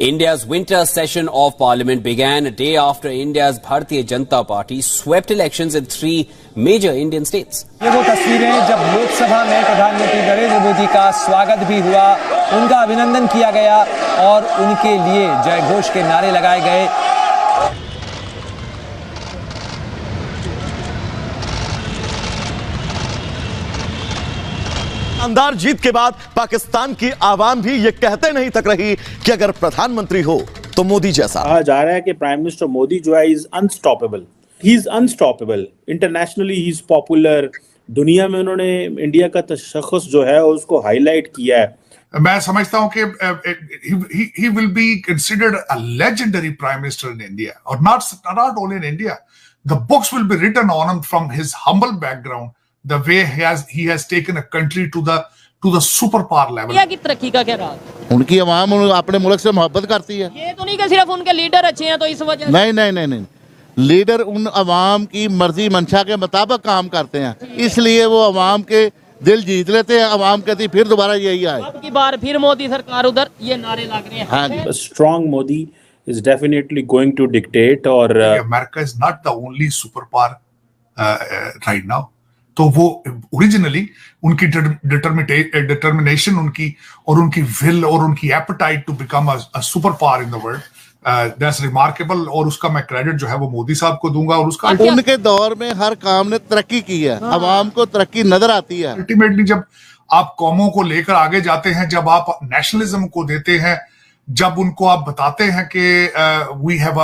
India's winter session of parliament began a day after India's Bharatiya Janata Party swept elections in 3 major Indian states. ये वो तस्वीरें जब लोकसभा में प्रधानमंत्री नरेंद्र मोदी का स्वागत भी हुआ, उनका अभिनंदन किया गया और उनके लिए जय घोष के नारे लगाए गए। शानदार जीत के बाद पाकिस्तान की आवाम भी ये कहते नहीं थक रही कि अगर प्रधानमंत्री हो तो मोदी जैसा। कहा जा रहा है कि प्राइम मिनिस्टर मोदी जो है is unstoppable, he is unstoppable. Internationally he is popular. दुनिया में उन्होंने इंडिया का तशख़्ख़ुस जो है उसको हाईलाइट किया है। मैं समझता हूं कि he will be considered a legendary prime minister in India, or not only in India. The books will be written on him from his humble background, the way he has taken a country to the superpower level. India की तरक्की का क्या रहा? उनकी आवाम अपने मुल्क से मोहब्बत करती है। ये तो नहीं कि सिर्फ उनके लीडर अच्छे हैं तो इस वजह नहीं, लीडर उन अवाम की मर्जी मंशा के मुताबिक काम करते हैं, इसलिए वो अवाम के दिल जीत लेते हैं। अवाम कहती फिर दोबारा यही आए, अब की बार फिर मोदी सरकार उधर, ये नारे लग रहे हैं। हाँ, strong Modi is definitely going to dictate और America is not the only superpower right now. तो वो ओरिजिनली उनकी डिटर्मिनेशन उनकी और उनकी विल और उनकी appetite to become a superpower in the world, that's remarkable. और उसका मैं क्रेडिट जो है वो मोदी साहब को दूंगा। और उसका उनके दौर में हर काम ने तरक्की की है, अवाम को तरक्की नजर आती है। अल्टीमेटली जब आप कौमों को लेकर आगे जाते हैं, जब आप नेशनलिज्म को देते हैं, जब उनको आप बताते हैं कि we have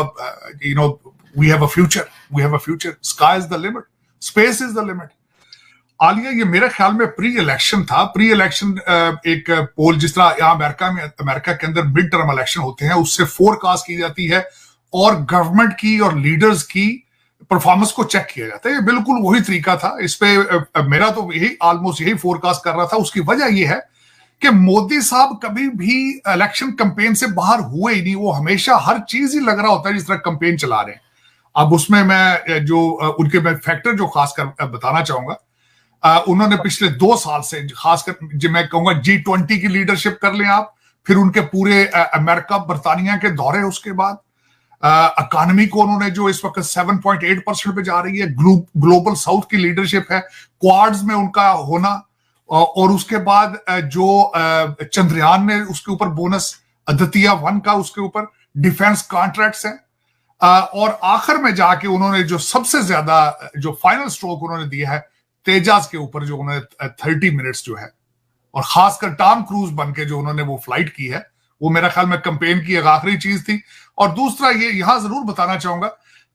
a future, sky is the limit, space is the limit. Alia, ये मेरे ख्याल में प्री इलेक्शन था। प्री इलेक्शन एक पोल, जिस तरह यहाँ अमेरिका के अंदर मिड टर्म इलेक्शन होते हैं, उससे फोरकास्ट की जाती है और गवर्नमेंट की और लीडर्स की परफॉर्मेंस को चेक किया जाता है। ये बिल्कुल वही तरीका था। इस पे मेरा तो ऑलमोस्ट यही फोरकास्ट कर रहा था। उसकी वजह यह है कि मोदी साहब कभी भी इलेक्शन कैंपेन से बाहर हुए ही नहीं। वो हमेशा हर चीज ही लग रहा होता है जिस तरह कैंपेन चला रहे हैं। अब उसमें मैं जो उनके मैं फैक्टर जो खासकर बताना चाहूंगा, उन्होंने पिछले 2 साल से खासकर जो मैं कहूंगा G20 की लीडरशिप कर लें आप, फिर उनके पूरे अमेरिका बरतानिया के दौरे, उसके बाद इकोनॉमी को उन्होंने जो इस वक्त 7.8% पे जा रही है, ग्लोबल साउथ की लीडरशिप है, क्वाड्स में उनका होना, और उसके बाद जो चंद्रयान ने उसके ऊपर बोनस, अदित्य 1 का उसके ऊपर डिफेंस कॉन्ट्रैक्ट्स हैं, और आखिर में जाके उन्होंने जो सबसे ज्यादा जो फाइनल स्ट्रोक उन्होंने दिया है तेजास के ऊपर, जो उन्होंने 30 मिनट्स जो है, और खासकर टॉम क्रूज बन के जो उन्होंने वो फ्लाइट की है, वो मेरा ख्याल में कैंपेन की एक आखिरी चीज थी। और दूसरा ये यहां जरूर बताना चाहूंगा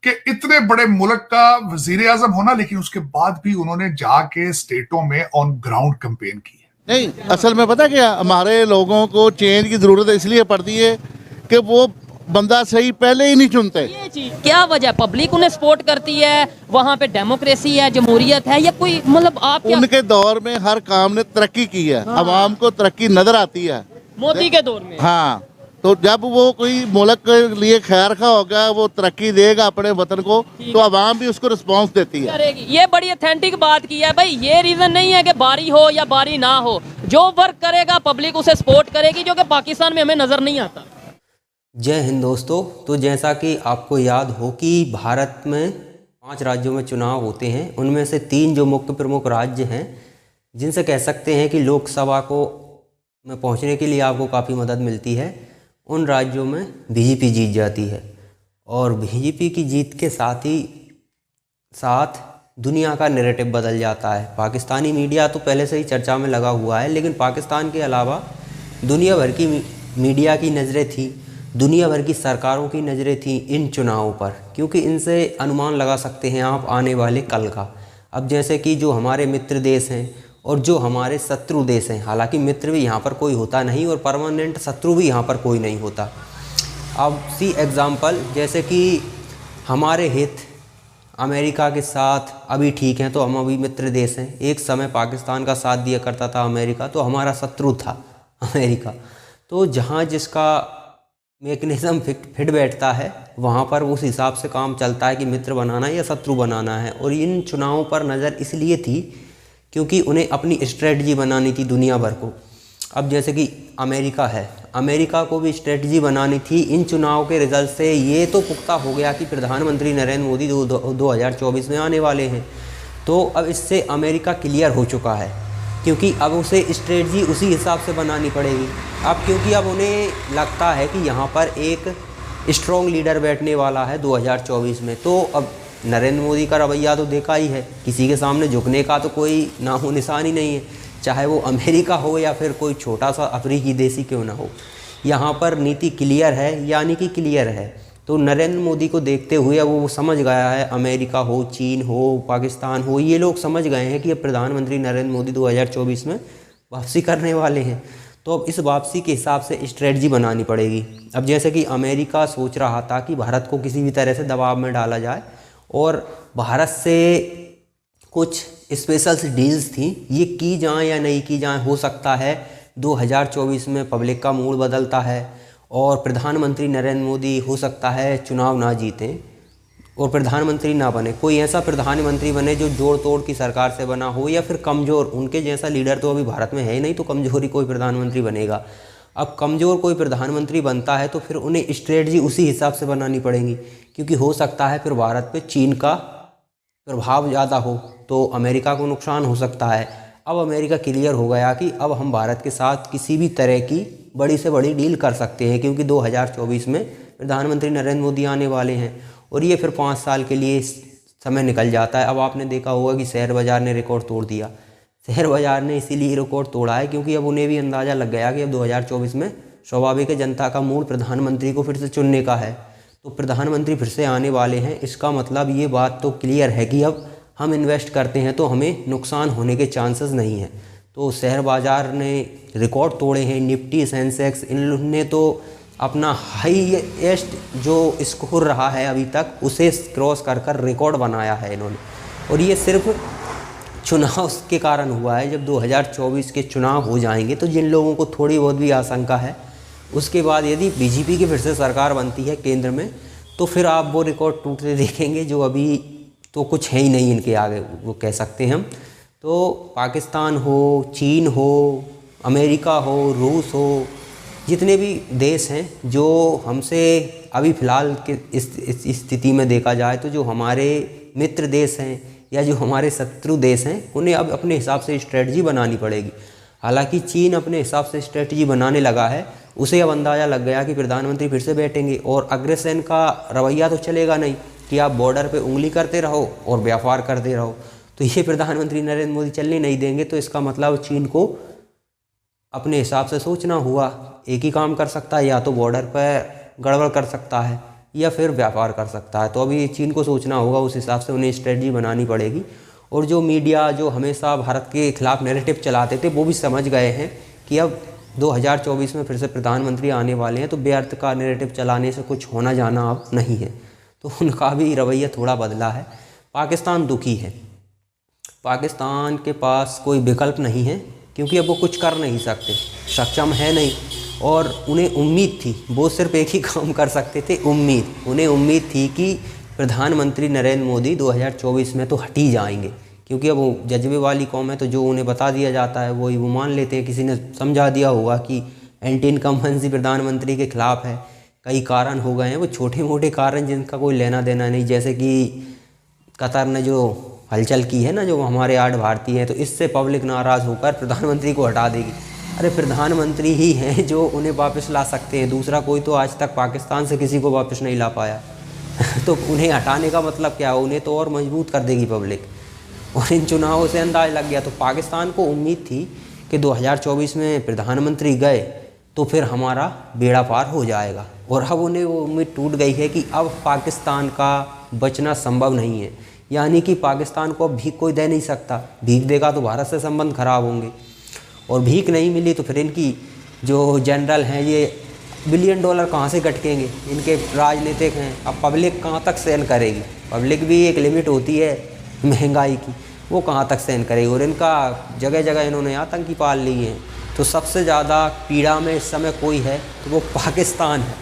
कि इतने बड़े मुल्क का वजीर आजम होना, लेकिन उसके बाद भी उन्होंने जाके स्टेटों में ऑन ग्राउंड कैंपेन की है। नहीं, असल में पता क्या, हमारे लोगों को चेंज की जरूरत इसलिए पड़ती है कि वो बंदा सही पहले ही नहीं चुनते। ये चीज क्या वजह, पब्लिक उन्हें सपोर्ट करती है, वहाँ पे डेमोक्रेसी है, जमहूरियत है, या कोई मतलब आप क्या? उनके दौर में हर काम ने तरक्की की है, अवाम को तरक्की नजर आती है। मोदी के दौर में हाँ, तो जब वो कोई मुल्क के लिए खैर खा होगा, वो तरक्की देगा अपने वतन को, तो अवाम भी उसको रिस्पॉन्स देती है। ये बड़ी ऑथेंटिक बात की है भाई। ये रीजन नहीं है कि बारी हो या बारी ना हो, जो वर्क करेगा पब्लिक उसे सपोर्ट करेगी, जो कि पाकिस्तान में हमें नजर नहीं आता। जय हिंद दोस्तों। तो जैसा कि आपको याद हो कि भारत में 5 राज्यों में चुनाव होते हैं, उनमें से 3 जो मुख्य प्रमुख राज्य हैं, जिनसे कह सकते हैं कि लोकसभा को में पहुंचने के लिए आपको काफ़ी मदद मिलती है, उन राज्यों में बीजेपी जीत जाती है। और बीजेपी की जीत के साथ ही साथ दुनिया का नैरेटिव बदल जाता है। पाकिस्तानी मीडिया तो पहले से ही चर्चा में लगा हुआ है, लेकिन पाकिस्तान के अलावा दुनिया भर की मीडिया की नज़रें थी, दुनिया भर की सरकारों की नज़रें थी इन चुनावों पर, क्योंकि इनसे अनुमान लगा सकते हैं आप आने वाले कल का। अब जैसे कि जो हमारे मित्र देश हैं और जो हमारे शत्रु देश हैं, हालांकि मित्र भी यहाँ पर कोई होता नहीं और परमानेंट शत्रु भी यहाँ पर कोई नहीं होता। अब सी एग्ज़ाम्पल, जैसे कि हमारे हित अमेरिका के साथ अभी ठीक हैं, तो हम अभी मित्र देश हैं। एक समय पाकिस्तान का साथ दिया करता था अमेरिका, तो हमारा शत्रु था अमेरिका। तो जहाँ जिसका मैकेनिज्म फिट बैठता है, वहाँ पर उस हिसाब से काम चलता है कि मित्र बनाना है या शत्रु बनाना है। और इन चुनावों पर नज़र इसलिए थी क्योंकि उन्हें अपनी स्ट्रेटजी बनानी थी दुनिया भर को। अब जैसे कि अमेरिका है, अमेरिका को भी स्ट्रेटजी बनानी थी। इन चुनाव के रिजल्ट से ये तो पुख्ता हो गया कि प्रधानमंत्री नरेंद्र मोदी 2024 में आने वाले हैं। तो अब इससे अमेरिका क्लियर हो चुका है, क्योंकि अब उसे स्ट्रेटजी उसी हिसाब से बनानी पड़ेगी। अब क्योंकि अब उन्हें लगता है कि यहाँ पर एक स्ट्रॉन्ग लीडर बैठने वाला है 2024 में, तो अब नरेंद्र मोदी का रवैया तो देखा ही है, किसी के सामने झुकने का तो कोई नामो निशान ही नहीं है, चाहे वो अमेरिका हो या फिर कोई छोटा सा अफ्रीकी देशी क्यों ना हो। यहाँ पर नीति क्लियर है, यानी कि क्लियर है। तो नरेंद्र मोदी को देखते हुए अब वो समझ गया है, अमेरिका हो, चीन हो, पाकिस्तान हो, ये लोग समझ गए हैं कि अब प्रधानमंत्री नरेंद्र मोदी 2024 में वापसी करने वाले हैं। तो अब इस वापसी के हिसाब से स्ट्रेटजी बनानी पड़ेगी। अब जैसे कि अमेरिका सोच रहा था कि भारत को किसी भी तरह से दबाव में डाला जाए और भारत से कुछ स्पेशल डील्स थी, ये की जाएँ या नहीं की जाएँ। हो सकता है 2024 में पब्लिक का मूड बदलता है और प्रधानमंत्री नरेंद्र मोदी हो सकता है चुनाव ना जीतें और प्रधानमंत्री ना बने, कोई ऐसा प्रधानमंत्री बने जो जोड़ तोड़ की सरकार से बना हो, या फिर कमज़ोर, उनके जैसा लीडर तो अभी भारत में है ही नहीं, तो कमज़ोर ही कोई प्रधानमंत्री बनेगा। अब कमज़ोर कोई प्रधानमंत्री बनता है तो फिर उन्हें स्ट्रेटजी उसी हिसाब से बनानी पड़ेगी, क्योंकि हो सकता है फिर भारत पे चीन का प्रभाव ज़्यादा हो तो अमेरिका को नुकसान हो सकता है। अब अमेरिका क्लियर हो गया कि अब हम भारत के साथ किसी भी तरह की बड़ी से बड़ी डील कर सकते हैं, क्योंकि 2024 में प्रधानमंत्री नरेंद्र मोदी आने वाले हैं और ये फिर 5 साल के लिए समय निकल जाता है। अब आपने देखा होगा कि शेयर बाज़ार ने रिकॉर्ड तोड़ दिया। शेयर बाज़ार ने इसीलिए रिकॉर्ड तोड़ा है क्योंकि अब उन्हें भी अंदाज़ा लग गया कि अब 2024 में स्वाभाविक है जनता का मूड प्रधानमंत्री को फिर से चुनने का है, तो प्रधानमंत्री फिर से आने वाले हैं। इसका मतलब ये बात तो क्लियर है कि अब हम इन्वेस्ट करते हैं तो हमें नुकसान होने के चांसेस नहीं हैं। तो शेयर बाज़ार ने रिकॉर्ड तोड़े हैं, निफ्टी, सेंसेक्स, इनने तो अपना हाईएस्ट जो स्कोर रहा है अभी तक उसे क्रॉस कर रिकॉर्ड बनाया है इन्होंने। और ये सिर्फ चुनाव के कारण हुआ है। जब 2024 के चुनाव हो जाएंगे तो जिन लोगों को थोड़ी बहुत भी आशंका है, उसके बाद यदि बीजेपी की फिर से सरकार बनती है केंद्र में, तो फिर आप वो रिकॉर्ड टूटते देखेंगे जो अभी तो कुछ है ही नहीं इनके आगे, वो कह सकते हैं हम। तो पाकिस्तान हो, चीन हो, अमेरिका हो, रूस हो, जितने भी देश हैं जो हमसे अभी फ़िलहाल के इस स्थिति में देखा जाए तो जो हमारे मित्र देश हैं या जो हमारे शत्रु देश हैं, उन्हें अब अपने हिसाब से स्ट्रेटजी बनानी पड़ेगी। हालांकि चीन अपने हिसाब से स्ट्रेटजी बनाने लगा है, उसे अब अंदाज़ा लग गया कि प्रधानमंत्री फिर से बैठेंगे और अग्रेसन का रवैया तो चलेगा नहीं कि आप बॉर्डर पे उंगली करते रहो और व्यापार करते रहो, तो ये प्रधानमंत्री नरेंद्र मोदी चलने नहीं देंगे। तो इसका मतलब चीन को अपने हिसाब से सोचना हुआ, एक ही काम कर सकता है, या तो बॉर्डर पर गड़बड़ कर सकता है या फिर व्यापार कर सकता है। तो अभी चीन को सोचना होगा, उस हिसाब से उन्हें स्ट्रेटजी बनानी पड़ेगी। और जो मीडिया जो हमेशा भारत के खिलाफ नैरेटिव चलाते थे, वो भी समझ गए हैं कि अब 2024 में फिर से प्रधानमंत्री आने वाले हैं, तो व्यर्थ का नैरेटिव चलाने से कुछ होना जाना अब नहीं है। तो उनका भी रवैया थोड़ा बदला है। पाकिस्तान दुखी है, पाकिस्तान के पास कोई विकल्प नहीं है, क्योंकि अब वो कुछ कर नहीं सकते, सक्षम है नहीं। और उन्हें उम्मीद थी, वो सिर्फ एक ही काम कर सकते थे, उम्मीद। उन्हें उम्मीद थी कि प्रधानमंत्री नरेंद्र मोदी 2024 में तो हट ही जाएंगे, क्योंकि अब वो जज्बे वाली कौम है, तो जो उन्हें बता दिया जाता है वही वो मान लेते हैं। किसी ने समझा दिया होगा कि एंटी इनकम्बेंसी प्रधानमंत्री के खिलाफ है, कई कारण हो गए हैं, वो छोटे मोटे कारण जिनका कोई लेना देना नहीं, जैसे कि कतर ने जो हलचल की है ना, जो हमारे 8 भारतीय हैं, तो इससे पब्लिक नाराज़ होकर प्रधानमंत्री को हटा देगी। अरे प्रधानमंत्री ही हैं जो उन्हें वापस ला सकते हैं, दूसरा कोई तो आज तक पाकिस्तान से किसी को वापस नहीं ला पाया। तो उन्हें हटाने का मतलब क्या हो, उन्हें तो और मजबूत कर देगी पब्लिक। और इन चुनावों से अंदाज़ लग गया। तो पाकिस्तान को उम्मीद थी कि 2024 में प्रधानमंत्री गए तो फिर हमारा बेड़ा पार हो जाएगा, और अब उन्हें वो उम्मीद टूट गई है कि अब पाकिस्तान का बचना संभव नहीं है। यानी कि पाकिस्तान को अब भीख कोई दे नहीं सकता, भीख देगा तो भारत से संबंध खराब होंगे, और भीख नहीं मिली तो फिर इनकी जो जनरल हैं ये $1 बिलियन कहाँ से गटकेंगे, इनके राजनीतिक हैं। अब पब्लिक कहाँ तक सहन करेगी, पब्लिक भी एक लिमिट होती है महंगाई की, वो कहाँ तक सहन करेगी। और इनका जगह जगह इन्होंने आतंकी पाल लिए हैं। तो सबसे ज़्यादा पीड़ा में इस समय कोई है तो वो पाकिस्तान है।